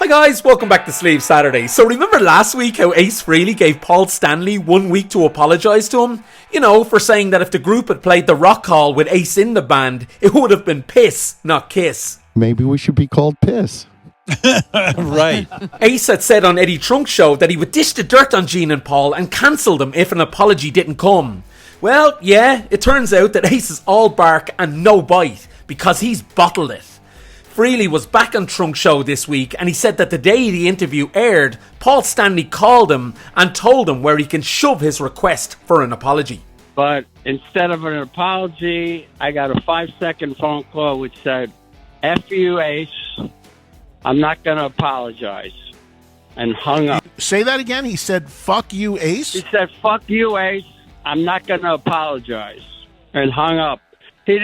Hi guys, welcome back to Sleeve Saturday. So remember last week how Ace Frehley gave Paul Stanley 1 week to apologise to him? You know, for saying that if the group had played the Rock Hall with Ace in the band, it would have been Piss, not Kiss. Maybe we should be called Piss. Right. Ace had said on Eddie Trunk's show that he would dish the dirt on Gene and Paul and cancel them if an apology didn't come. Well, yeah, it turns out that Ace is all bark and no bite, because he's bottled it. Frehley was back on Trunk's show this week, and he said that the day the interview aired, Paul Stanley called him and told him where he can shove his request for an apology. But instead of an apology, I got a 5-second phone call which said, F you, Ace, I'm not going to apologize, and hung up. Say that again? He said, fuck you, Ace? He said, fuck you, Ace, I'm not going to apologize, and hung up. He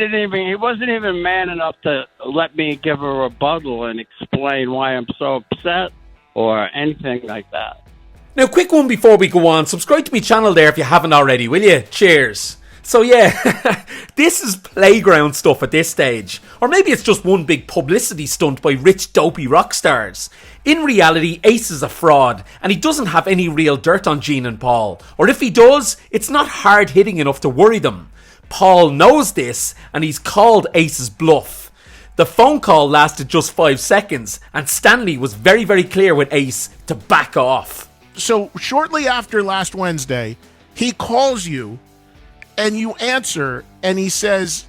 wasn't even man enough to let me give a rebuttal and explain why I'm so upset or anything like that. Now, quick one before we go on. Subscribe to my channel there if you haven't already, will you? Cheers. So yeah, this is playground stuff at this stage. Or maybe it's just one big publicity stunt by rich, dopey rock stars. In reality, Ace is a fraud, and he doesn't have any real dirt on Gene and Paul. Or if he does, it's not hard-hitting enough to worry them. Paul knows this, and he's called Ace's bluff. The phone call lasted just 5 seconds, and Stanley was very, very clear with Ace to back off. So shortly after last Wednesday, he calls you, and you answer, and he says,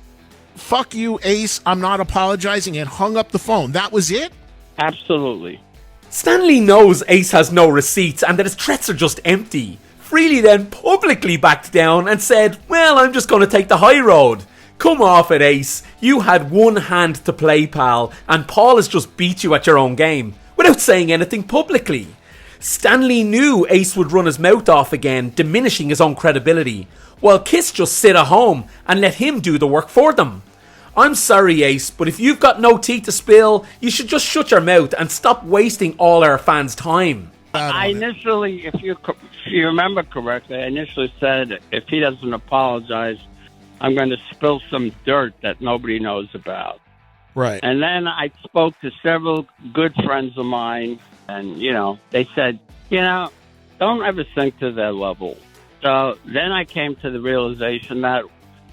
fuck you, Ace, I'm not apologizing, and hung up the phone. That was it? Absolutely. Stanley knows Ace has no receipts and that his threats are just empty. Frehley then publicly backed down and said, well, I'm just going to take the high road. Come off it, Ace. You had one hand to play, pal, and Paul has just beat you at your own game, without saying anything publicly. Stanley knew Ace would run his mouth off again, diminishing his own credibility, while Kiss just sit at home and let him do the work for them. I'm sorry, Ace, but if you've got no tea to spill, you should just shut your mouth and stop wasting all our fans' time. I initially, if you remember correctly, I initially said if he doesn't apologize, I'm going to spill some dirt that nobody knows about. Right. And then I spoke to several good friends of mine, and, they said, don't ever sink to their level. So then I came to the realization that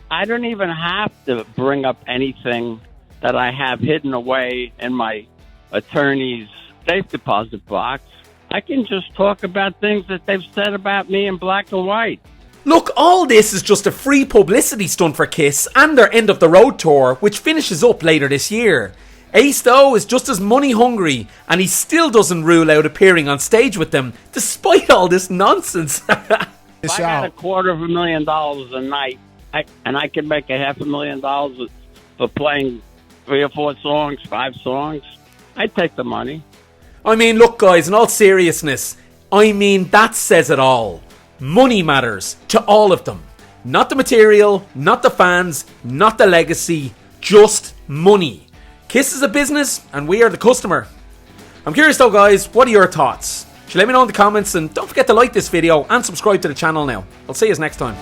I don't even have to bring up anything that I have hidden away in my attorney's safe deposit box. I can just talk about things that they've said about me in black and white. Look, all this is just a free publicity stunt for Kiss and their End of the Road tour, which finishes up later this year. Ace, though, is just as money hungry, and he still doesn't rule out appearing on stage with them, despite all this nonsense. If I got $250,000 a night, and I can make $500,000 for playing 3 or 4 songs, 5 songs, I'd take the money. I mean, look guys, in all seriousness, that says it all. Money matters to all of them. Not the material, not the fans, not the legacy, just money. Kiss is a business and we are the customer. I'm curious though guys, what are your thoughts? Let me know in the comments, and don't forget to like this video and subscribe to the channel now. I'll see you next time.